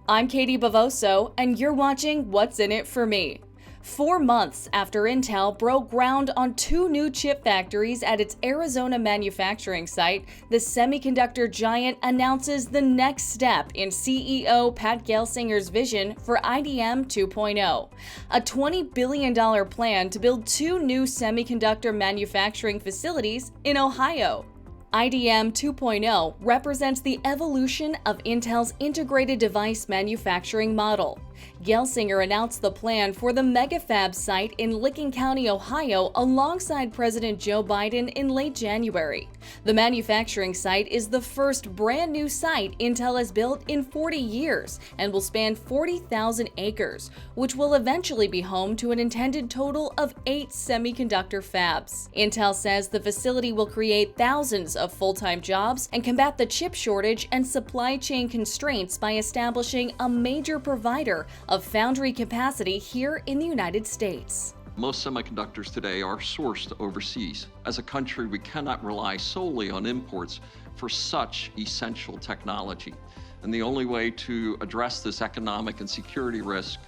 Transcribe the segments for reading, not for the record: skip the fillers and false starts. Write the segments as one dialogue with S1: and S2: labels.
S1: I'm Katie Bavoso, and you're watching What's in It for Me. 4 months after Intel broke ground on 2 new chip factories at its Arizona manufacturing site, the semiconductor giant announces the next step in CEO Pat Gelsinger's vision for IDM 2.0, a $20 billion plan to build 2 new semiconductor manufacturing facilities in Ohio. IDM 2.0 represents the evolution of Intel's integrated device manufacturing model. Gelsinger announced the plan for the MegaFab site in Licking County, Ohio, alongside President Joe Biden in late January. The manufacturing site is the first brand new site Intel has built in 40 years and will span 40,000 acres, which will eventually be home to an intended total of 8 semiconductor fabs. Intel says the facility will create thousands of full-time jobs and combat the chip shortage and supply chain constraints by establishing a major provider of foundry capacity here in the United States.
S2: Most semiconductors today are sourced overseas. As a country, we cannot rely solely on imports for such essential technology. And the only way to address this economic and security risk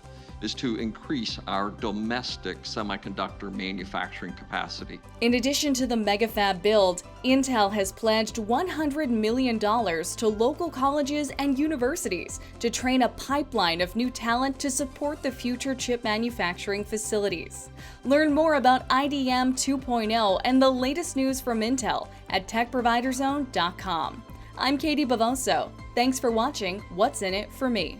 S2: is to increase our domestic semiconductor manufacturing capacity.
S1: In addition to the MegaFab build, Intel has pledged $100 million to local colleges and universities to train a pipeline of new talent to support the future chip manufacturing facilities. Learn more about IDM 2.0 and the latest news from Intel at techproviderzone.com. I'm Katie Bavoso. Thanks for watching What's in It for Me.